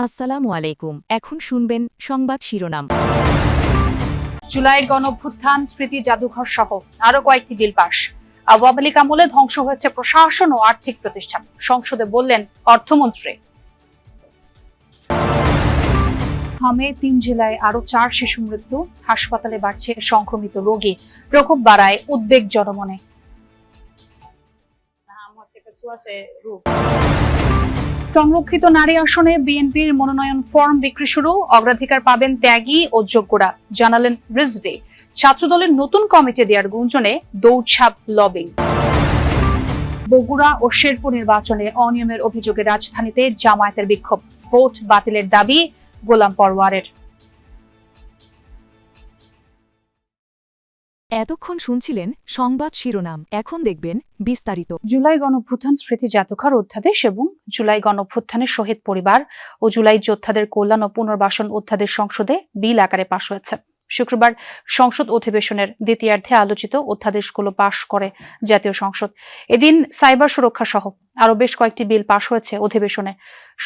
আসসালামু আলাইকুম। এখন শুনবেন সংবাদ শিরোনাম। জুলাই গণঅভ্যুত্থান স্মৃতি জাদুঘর সহ আরো কয়েকটি বিল পাস। আওয়ামী লীগ আমলে ধ্বংস হয়েছে প্রশাসন ও আর্থিক প্রতিষ্ঠান, সংসদে বললেন অর্থমন্ত্রী। হামে ৩ জেলায় আরো ৪ শিশু মৃত্যু, হাসপাতালে বাড়ছে সংক্রমিত রোগী, প্রকোপ বাড়ায় উদ্বেগ জনমনে। সংরক্ষিত নারী আসনে বিএনপির মনোনয়ন ফর্ম বিক্রি শুরু, অগ্রাধিকার পাবেন ত্যাগী ও যোগ্যরা, জানালেন রিজভী। ছাত্রদলের নতুন কমিটি দেওয়ার গুঞ্জনে দৌড়ঝাঁপ লবিং। বগুড়া ও শেরপুর নির্বাচনে অনিয়মের অভিযোগে রাজধানীতে জামায়াতের বিক্ষোভ, ভোট বাতিলের দাবি গোলাম পরওয়ারের। এতক্ষণ শুনছিলেন সংবাদ শিরোনাম, এখন দেখবেন বিস্তারিত। জুলাই গণঅভ্যুত্থান স্মৃতি জাদুঘর অধ্যাদেশ এবং জুলাই গণঅভ্যুত্থানের শহীদ পরিবার ও জুলাই যোদ্ধাদের কল্যাণ ও পুনর্বাসন অধ্যাদেশ সংসদে বিল আকারে পাশ হয়েছে। শুক্রবার সংসদ অধিবেশনের দ্বিতীয়ার্ধে আলোচিত অধ্যাদেশগুলো পাশ করে জাতীয় সংসদ। এদিন সাইবার সুরক্ষা সহ আরো বেশ কয়েকটি বিল পাশ হয়েছে অধিবেশনে।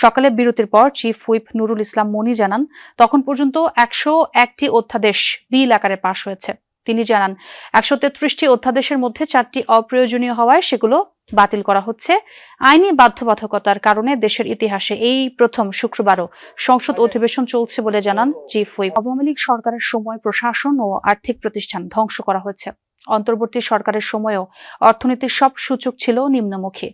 সকালে বিরতির পর চিফ হুইপ নুরুল ইসলাম মনি জানান, তখন পর্যন্ত 101টি অধ্যাদেশ বিল আকারে পাশ হয়েছে। তিনি জানান, 133টি অধ্যাদেশের মধ্যে 4টি অপ্রয়োজনীয় হওয়ায় সেগুলো বাতিল করা হচ্ছে। আইনি বাধ্যবাধকতার কারণে দেশের ইতিহাসে এই প্রথম শুক্রবারও সংসদ অধিবেশন চলছে বলে জানান চিফ হুইপ। আওয়ামী লীগ সরকারের সময় প্রশাসন ও আর্থিক প্রতিষ্ঠান ধ্বংস করা হয়েছে। অন্তর্বর্তী সরকারের সময়েও অর্থনীতির সব সূচক ছিল নিম্নমুখী।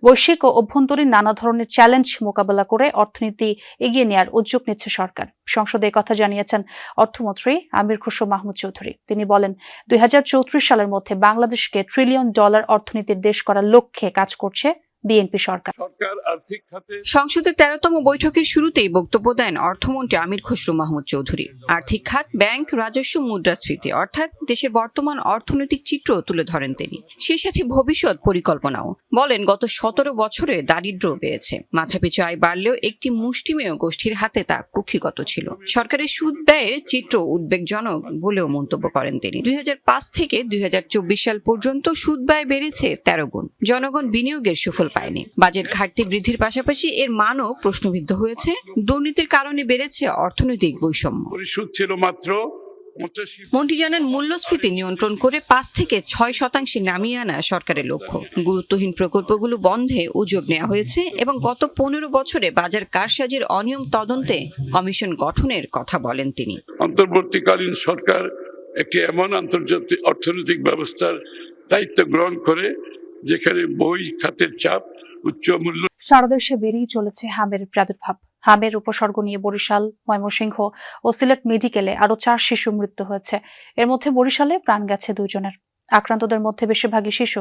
বৈশ্বিক ও অভ্যন্তরীণ নানা ধরনের চ্যালেঞ্জ মোকাবেলা করে অর্থনীতি এগিয়ে নেওয়ার উদ্যোগ নিচ্ছে সরকার। সংসদে কথা জানিয়েছেন অর্থমন্ত্রী আমির খসরু মাহমুদ চৌধুরী। তিনি বলেন, 2034 সালের মধ্যে বাংলাদেশকে $1 ট্রিলিয়ন অর্থনীতির দেশ করার লক্ষ্যে কাজ করছে বিএনপি সরকার। সংসদের 13তম বৈঠকের শুরুতেই বক্তব্য দেন অর্থমন্ত্রী আমির খসরু মাহমুদ চৌধুরী। আর্থিক খাত, ব্যাংক, রাজস্ব, মুদ্রাস্ফীতি অর্থাৎ দেশের বর্তমান অর্থনৈতিক চিত্র তুলে ধরেন তিনি। সেই সাথে ভবিষ্যৎ পরিকল্পনাও বলেন। গত 17 বছরে দারিদ্র্য বেড়েছে, মাথাপিছু আয় বাড়লেও একটি মুষ্টিমেয় গোষ্ঠীর হাতে তা কুক্ষিগত ছিল। সরকারের সুদ ব্যয়ের চিত্র উদ্বেগজনক বলেও মন্তব্য করেন তিনি। 2005 থেকে 2024 সাল পর্যন্ত সুদ ব্যয় বেড়েছে 13 গুণ। জনগণ বিনিয়োগের সুফল পায়নি। বাজেট ঘাটতি বৃদ্ধির পাশাপাশি এর মানও প্রশ্নবিদ্ধ হয়েছে। দুর্নীতির কারণে বেড়েছে অর্থনৈতিক বৈষম্য। মন্ত্রী জানান, মূল্যস্ফীতি নিয়ন্ত্রণ করে 5 থেকে 6% নামিয়ে আনা সরকারের লক্ষ্য। গুরুত্বহীন প্রকল্পগুলো বন্ধে উদ্যোগ নেওয়া হয়েছে এবং গত 15 বছরে বাজার কারসাজির অনিয়ম তদন্তে কমিশন গঠনের কথা বলেন তিনি। অন্তর্বর্তীকালীন সরকার একটি এমন আন্তর্জাতিক অর্থনৈতিক ব্যবস্থার দায়িত্ব গ্রহণ করে যেখানে বই খাতের চাপ, উচ্চ মূল্য। সারা দেশে বেড়েই চলেছে হামের প্রাদুর্ভাব। হামের উপসর্গ নিয়ে বরিশাল, ময়মনসিংহ ও সিলেট মেডিকেলে আরো 4 শিশু মৃত্যু হয়েছে। এর মধ্যে বরিশালে প্রাণ গেছে 2 জনের। আক্রান্তদের মধ্যে বেশিরভাগই শিশু।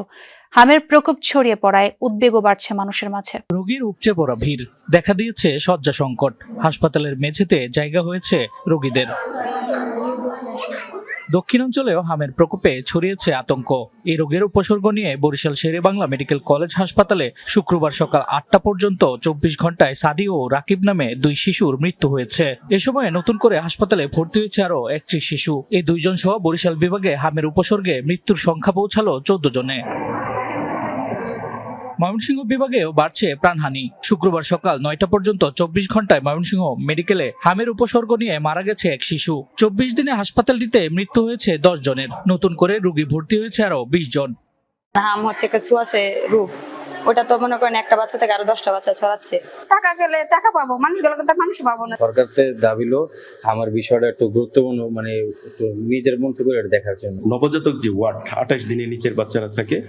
হামের প্রকোপ ছড়িয়ে পড়ায় উদ্বেগও বাড়ছে মানুষের মাঝে। রোগীর উপচে পড়া ভিড়, দেখা দিয়েছে শয্যা সংকট, হাসপাতালের মেঝেতে জায়গা হয়েছে রোগীদের। দক্ষিণাঞ্চলেও হামের প্রকোপে ছড়িয়েছে আতঙ্ক। এই রোগের উপসর্গ নিয়ে বরিশাল শেরেবাংলা মেডিকেল কলেজ হাসপাতালে শুক্রবার সকাল 8টা পর্যন্ত 24 ঘন্টায় সাদি ও রাকিব নামে 2 শিশুর মৃত্যু হয়েছে। এ সময় নতুন করে হাসপাতালে ভর্তি হয়েছে আরো 31 শিশু। এই 2 জন সহ বরিশাল বিভাগে হামের উপসর্গে মৃত্যুর সংখ্যা পৌঁছালো 14 জনে। ময়মনসিংহ বিভাগেও বাড়ছে প্রাণহানি। শুক্রবার সকাল 9টা পর্যন্ত 24 ঘন্টায় ময়মনসিংহ মেডিকেলে হামের উপসর্গ নিয়ে মারা গেছে 1 শিশু। 24 দিনে হাসপাতালটিতে মৃত্যু হয়েছে 10 জনের। নতুন করে রোগী ভর্তি হয়েছে আরো 20 জন। হাম হচ্ছে ছুঁয়াশে রোগ, ওটা তো মনে করেন একটা বাচ্চা থেকে আরো 10টা বাচ্চা ছড়াচ্ছে। টাকা গেলে টাকা পাবো, মানুষগুলোকে তো মানুষ পাবো না। সরকারতে দাবিলো আমার বিষয়টা একটু গুরুত্বপূর্ণ, মানে একটু নিজের মতো করে দেখার জন্য। নবজাতক যে ওয়ার্ড 28 দিনের নিচের বাচ্চারা থাকে,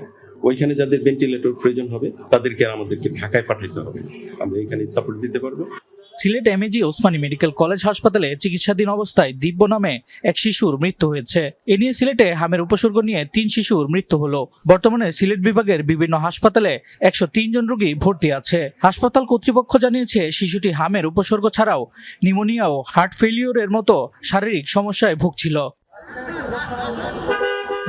ওইখানে যাদের ভেন্টিলেটর প্রয়োজন হবে তাদেরকে আমাদেরকে ঢাকায় পাঠাতে হবে, আমরা এখানে সাপোর্ট দিতে পারবো। Sylhet MAG Osmani medical college হাসপাতালে চিকিৎসাধীন অবস্থায় দিব্য নামে 1 শিশুর মৃত্যু হয়েছে। এ নিয়ে সিলেটে হামের উপসর্গ নিয়ে 3 শিশুর মৃত্যু হলো। বর্তমানে সিলেট বিভাগের বিভিন্ন হাসপাতালে 103 জন রোগী ভর্তি আছে। হাসপাতাল কর্তৃপক্ষ জানিয়েছে, শিশুটি হামের উপসর্গ ছাড়াও নিউমোনিয়া ও হার্ট ফেলিওরের মতো শারীরিক সমস্যায় ভুগছিল।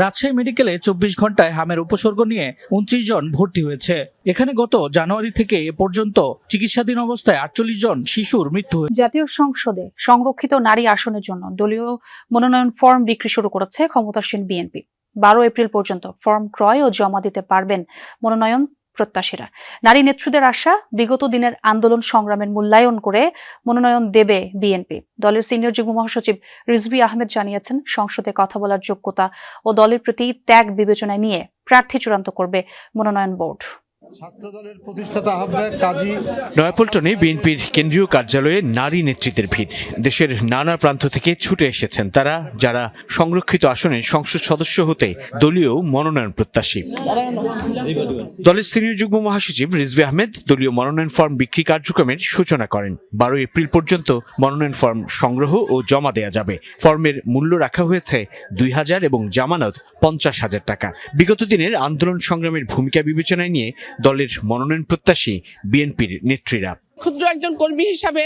রাজশাহী মেডিকেলে 24 ঘন্টায় হামের উপসর্গ নিয়ে 29 জন ভর্তি হয়েছে। এখানে গত জানুয়ারি থেকে এ পর্যন্ত চিকিৎসাধীন অবস্থায় 48 জন শিশুর মৃত্যু হয়েছে। জাতীয় সংসদে সংরক্ষিত নারী আসনের জন্য দলীয় মনোনয়ন ফর্ম বিক্রি শুরু করেছে ক্ষমতাসীন বিএনপি। 12 এপ্রিল পর্যন্ত ফর্ম ক্রয় ও জমা দিতে পারবেন মনোনয়ন প্রত্যাশীরা। নারী নেত্রীদের আশা, বিগত দিনের আন্দোলন সংগ্রামের মূল্যায়ন করে মনোনয়ন দেবে বিএনপি। দলের সিনিয়র যুগ্ম মহাসচিব রিজভী আহমেদ জানিয়েছেন, সংসদে কথা বলার যোগ্যতা ও দলের প্রতি ত্যাগ বিবেচনায় নিয়ে প্রার্থী চূড়ান্ত করবে মনোনয়ন বোর্ড। ছাত্রদলের প্রতিষ্ঠাতা আহ্বায়ক কাজী নয়াপল্টনে বিএনপির কেন্দ্রীয় কার্যালয়ে নারী নেতৃত্বের ভিড়। দেশের নানা প্রান্ত থেকে ছুটে এসেছেন তারা, যারা সংরক্ষিত আসনের সংসদ সদস্য হতে দলীয় মনোনয়ন প্রত্যাশী। দলের সিনিয়র যুগ্ম মহাসচিব রিজভী আহমেদ দলীয় মনোনয়ন ফর্ম বিক্রি কার্যক্রমের সূচনা করেন। 12 এপ্রিল পর্যন্ত মনোনয়ন ফর্ম সংগ্রহ ও জমা দেয়া যাবে। ফর্মের মূল্য রাখা হয়েছে 2000 এবং জামানত 50,000 টাকা। বিগত দিনের আন্দোলন সংগ্রামের ভূমিকা বিবেচনায় নিয়ে দলের মনোনয়ন প্রত্যাশী বিএনপির নেত্রীরা। ক্ষুদ্র একজন কর্মী হিসাবে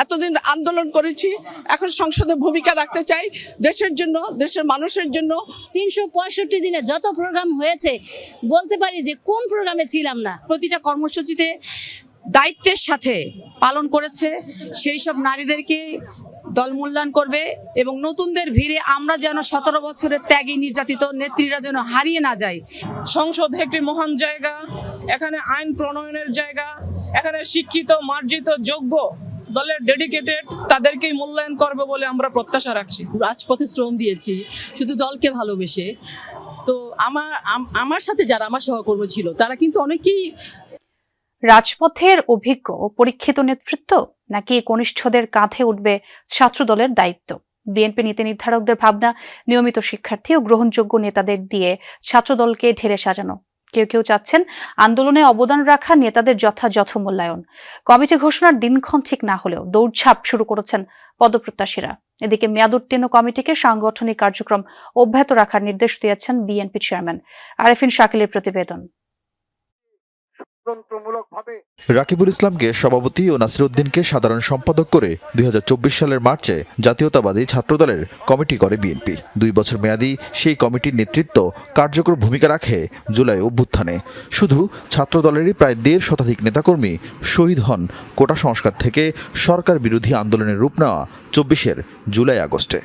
এতদিন আন্দোলন করেছি, এখন সংসদে ভূমিকা রাখতে চাই দেশের জন্য, দেশের মানুষের জন্য। 365 দিনে যত প্রোগ্রাম হয়েছে বলতে পারি যে কোন প্রোগ্রামে ছিলাম না। প্রতিটা কর্মসূচিতে দায়িত্বের সাথে পালন করেছে, সেই সব নারীদেরকে দল মূল্যায়ন করবে এবং নতুনদের ভিড়ে আমরা যেন 17 বছরের ত্যাগী নির্যাতিত নেত্রীরা যেন হারিয়ে না যায়। সংসদ একটি মহান জায়গা, এখানে আইন প্রণয়নের জায়গা, এখানে শিক্ষিত, মার্জিত, যোগ্য দলের ডেডিকেটেড তাদেরকেই মূল্যায়ন করবে বলে আমরা প্রত্যাশা রাখছি। রাজপথে শ্রম দিয়েছি শুধু দলকে ভালোবেসে, তো আমার সাথে যারা আমার সহকর্মী ছিল তারা কিন্তু অনেকেই। রাজপথের অভিজ্ঞ ও পরীক্ষিত নেতৃত্ব নাকি কনিষ্ঠদের কাঁধে উঠবে ছাত্রদলের দায়িত্ব? বিএনপি নীতি নির্ধারকদের ভাবনা, নিয়মিত শিক্ষার্থী ও গ্রহণযোগ্য নেতাদের দিয়ে ছাত্রদলকে ঢেলে সাজানো। কেউ কেউ চাচ্ছেন আন্দোলনে অবদান রাখা নেতাদের যথাযথ মূল্যায়ন। কমিটি ঘোষণার দিনক্ষণ ঠিক না হলেও দৌড়ঝাঁপ শুরু করেছেন পদপ্রত্যাশীরা। এদিকে মেয়াদোত্তীর্ণ কমিটিকে সাংগঠনিক কার্যক্রম অব্যাহত রাখার নির্দেশ দিয়েছেন বিএনপি চেয়ারম্যান। আরেফিন শাকিলের প্রতিবেদন। রাকিবুল ইসলামকে সভাপতি ও নাসিরউদ্দিনকে সাধারণ সম্পাদক করে 2024 সালের মার্চে জাতীয়তাবাদী ছাত্রদলের কমিটি করে বিএনপি। 2 বছর মেয়াদী সেই কমিটির নেতৃত্ব কার্যকর ভূমিকা রাখে জুলাই অভ্যুত্থানে। শুধু ছাত্রদলেরই প্রায় 1.5 শতাধিক নেতাকর্মী শহীদ হন কোটা সংস্কার থেকে সরকার বিরোধী আন্দোলনের রূপ নেওয়া 24 জুলাই আগস্টে।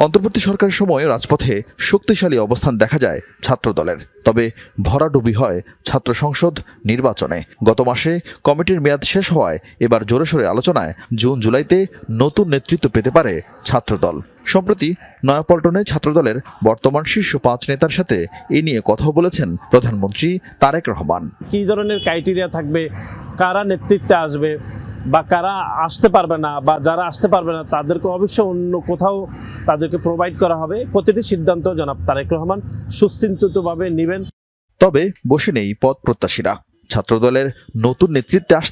অন্তর্বর্তী সরকারের সময় রাজপথে শক্তিশালী অবস্থান দেখা যায় ছাত্রদলের। তবে ভরাডুবি হয় ছাত্র সংসদ নির্বাচনে। গত মাসে কমিটির মেয়াদ শেষ হওয়ায় এবার জোরেশোরে আলোচনায় জুন জুলাইতে নতুন নেতৃত্ব পেতে পারে ছাত্রদল। সম্প্রতি নয়াপল্টনে ছাত্রদলের বর্তমান শীর্ষ 5 নেতার সাথে এ নিয়ে কথা বলেছেন প্রধানমন্ত্রী তারেক রহমান। কী ধরনের ক্রাইটেরিয়া থাকবে, কারা নেতৃত্বে আসবে বা কারা আসতে পারবে না, বা যারা আসতে পারবে না তাদেরকে অবশ্যই অন্য কোথাও তাদেরকে প্রোভাইড করা হবে। প্রতিটি সিদ্ধান্ত জনাব তারেক রহমান সুচিন্তিতভাবে নেবেন। তবে বসে নেই পদ প্রত্যাশীরা। ছাত্রদলের নতুন নেতৃত্বে আসতে